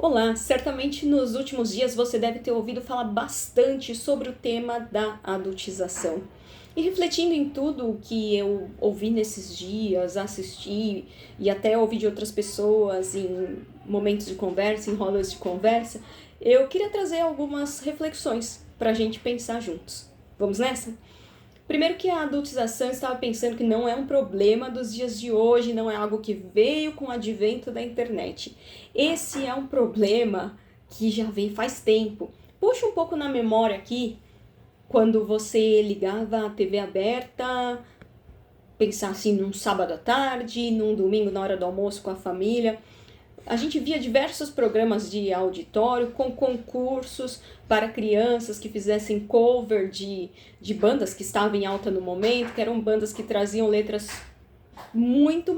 Olá, certamente nos últimos dias você deve ter ouvido falar bastante sobre o tema da adultização. E refletindo em tudo o que eu ouvi nesses dias, assisti e até ouvi de outras pessoas em momentos de conversa, em rodas de conversa, eu queria trazer algumas reflexões para a gente pensar juntos. Vamos nessa? Primeiro que a adultização, eu estava pensando que não é um problema dos dias de hoje, não é algo que veio com o advento da internet. Esse é um problema que já vem faz tempo. Puxa um pouco na memória aqui, quando você ligava a TV aberta, pensar assim num sábado à tarde, num domingo na hora do almoço com a família. A gente via diversos programas de auditório com concursos para crianças que fizessem cover de bandas que estavam em alta no momento, que eram bandas que traziam letras muito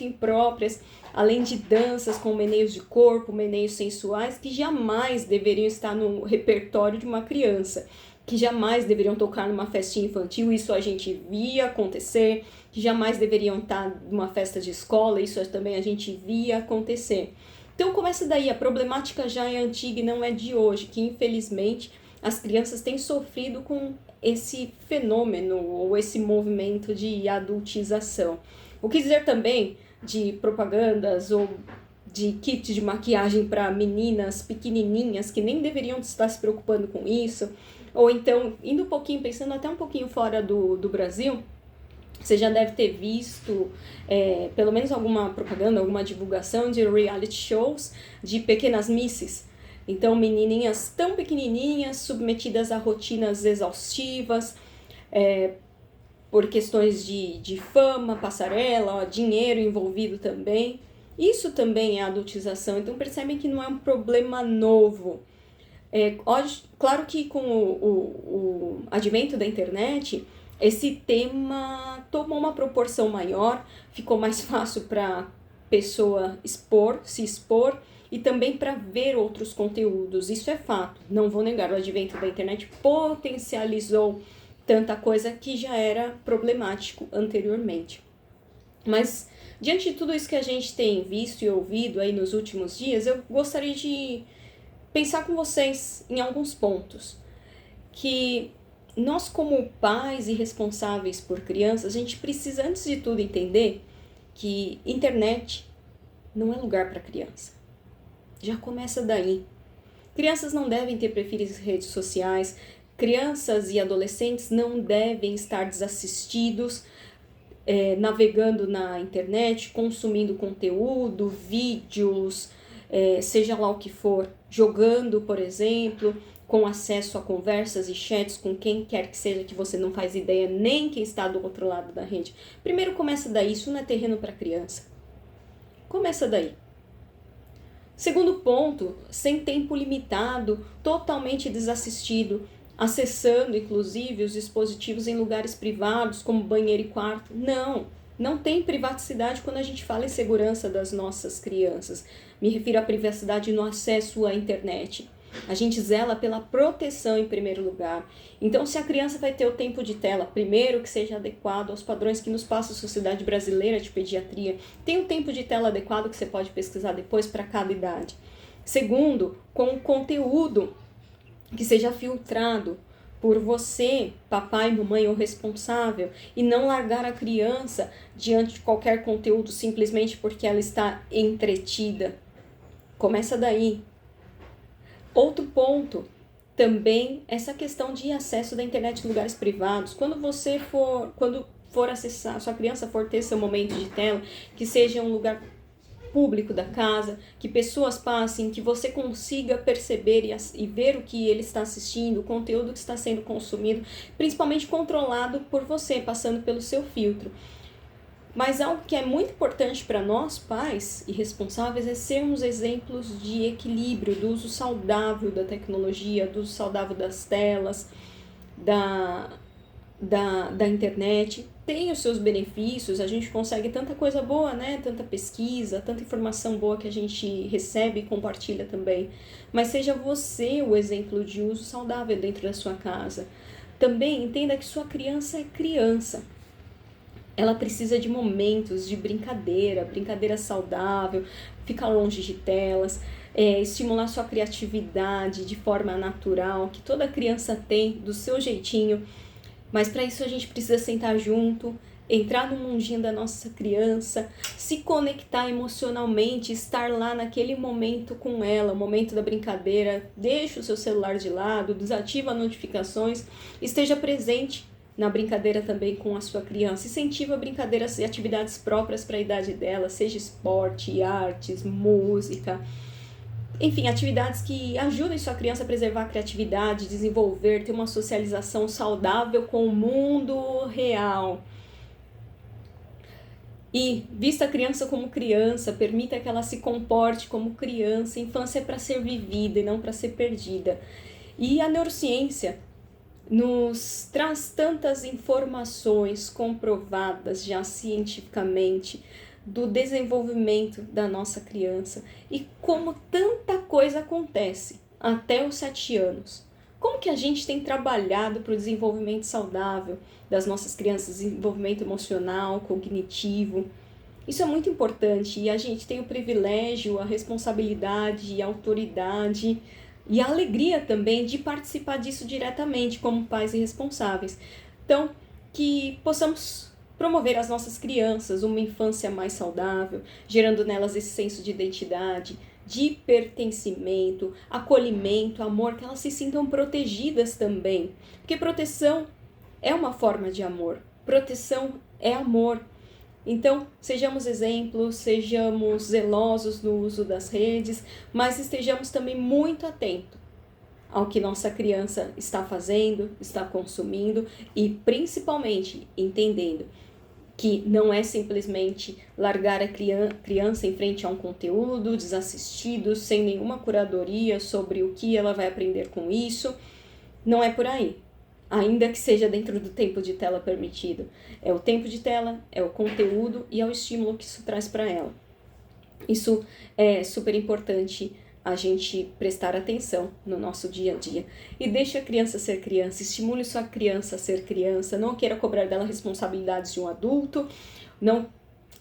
impróprias, além de danças com meneios de corpo, meneios sensuais, que jamais deveriam estar no repertório de uma criança, que jamais deveriam tocar numa festinha infantil, isso a gente via acontecer, que jamais deveriam estar numa festa de escola, isso também a gente via acontecer. Então começa daí, a problemática já é antiga e não é de hoje, que infelizmente as crianças têm sofrido com esse fenômeno ou esse movimento de adultização. O que dizer também de propagandas ou de kits de maquiagem para meninas pequenininhas que nem deveriam estar se preocupando com isso, ou então indo um pouquinho, pensando até um pouquinho fora do Brasil, você já deve ter visto pelo menos alguma propaganda, alguma divulgação de reality shows de pequenas misses. Então, menininhas tão pequenininhas, submetidas a rotinas exaustivas, por questões de fama, passarela, dinheiro envolvido também. Isso também é adultização, então percebem que não é um problema novo. Claro que com o advento da internet, esse tema tomou uma proporção maior, ficou mais fácil para a pessoa se expor e também para ver outros conteúdos. Isso é fato, não vou negar, o advento da internet potencializou tanta coisa que já era problemático anteriormente. Mas, diante de tudo isso que a gente tem visto e ouvido aí nos últimos dias, eu gostaria de pensar com vocês em alguns pontos. Que nós, como pais e responsáveis por crianças, a gente precisa, antes de tudo, entender que internet não é lugar para criança. Já começa daí. Crianças não devem ter perfis em redes sociais, crianças e adolescentes não devem estar desassistidos, navegando na internet, consumindo conteúdo, vídeos, seja lá o que for, jogando, por exemplo, com acesso a conversas e chats com quem quer que seja, que você não faz ideia nem quem está do outro lado da rede. Primeiro começa daí, isso não é terreno para criança. Começa daí. Segundo ponto, sem tempo limitado, totalmente desassistido, acessando inclusive os dispositivos em lugares privados, como banheiro e quarto. Não tem privacidade quando a gente fala em segurança das nossas crianças. Me refiro à privacidade no acesso à internet. A gente zela pela proteção em primeiro lugar. Então, se a criança vai ter o tempo de tela, primeiro que seja adequado aos padrões que nos passa a Sociedade Brasileira de Pediatria, tem um tempo de tela adequado que você pode pesquisar depois para cada idade. Segundo, com o conteúdo que seja filtrado por você, papai, mamãe ou responsável, e não largar a criança diante de qualquer conteúdo simplesmente porque ela está entretida. Começa daí. Outro ponto, também essa questão de acesso da internet em lugares privados. Quando for acessar, sua criança for ter seu momento de tela, que seja um lugar público da casa, que pessoas passem, que você consiga perceber e ver o que ele está assistindo, o conteúdo que está sendo consumido, principalmente controlado por você, passando pelo seu filtro. Mas algo que é muito importante para nós, pais e responsáveis, é sermos exemplos de equilíbrio, do uso saudável da tecnologia, do uso saudável das telas, da internet. Tem os seus benefícios, a gente consegue tanta coisa boa, né? Tanta pesquisa, tanta informação boa que a gente recebe e compartilha também. Mas seja você o exemplo de uso saudável dentro da sua casa. Também entenda que sua criança é criança. Ela precisa de momentos de brincadeira saudável, ficar longe de telas, estimular sua criatividade de forma natural, que toda criança tem, do seu jeitinho. Mas para isso a gente precisa sentar junto, entrar no mundinho da nossa criança, se conectar emocionalmente, estar lá naquele momento com ela, o momento da brincadeira. Deixa o seu celular de lado, desativa as notificações, esteja presente na brincadeira também com a sua criança. Incentiva brincadeiras e atividades próprias para a idade dela, seja esporte, artes, música. Enfim, atividades que ajudem sua criança a preservar a criatividade, desenvolver, ter uma socialização saudável com o mundo real. E vista a criança como criança, permita que ela se comporte como criança. A infância é para ser vivida e não para ser perdida. E a neurociência nos traz tantas informações comprovadas já cientificamente do desenvolvimento da nossa criança e como tanta coisa acontece até os 7 anos. Como que a gente tem trabalhado para o desenvolvimento saudável das nossas crianças, desenvolvimento emocional, cognitivo. Isso é muito importante e a gente tem o privilégio, a responsabilidade, a autoridade e a alegria também de participar disso diretamente como pais e responsáveis. Então, que possamos promover às nossas crianças uma infância mais saudável, gerando nelas esse senso de identidade, de pertencimento, acolhimento, amor, que elas se sintam protegidas também. Porque proteção é uma forma de amor, proteção é amor. Então, sejamos exemplos, sejamos zelosos no uso das redes, mas estejamos também muito atentos ao que nossa criança está fazendo, está consumindo e principalmente entendendo que não é simplesmente largar a criança em frente a um conteúdo desassistido, sem nenhuma curadoria sobre o que ela vai aprender com isso. Não é por aí. Ainda que seja dentro do tempo de tela permitido. É o tempo de tela, é o conteúdo e é o estímulo que isso traz para ela. Isso é super importante a gente prestar atenção no nosso dia a dia. E deixe a criança ser criança, estimule sua criança a ser criança, não queira cobrar dela responsabilidades de um adulto, não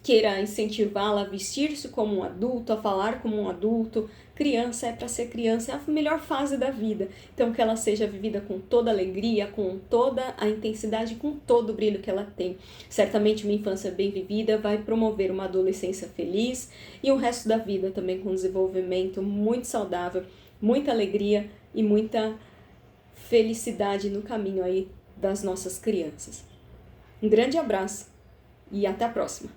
queira incentivá-la a vestir-se como um adulto, a falar como um adulto. Criança é para ser criança, é a melhor fase da vida. Então que ela seja vivida com toda a alegria, com toda a intensidade, com todo o brilho que ela tem. Certamente uma infância bem vivida vai promover uma adolescência feliz e o resto da vida também com um desenvolvimento muito saudável, muita alegria e muita felicidade no caminho aí das nossas crianças. Um grande abraço e até a próxima!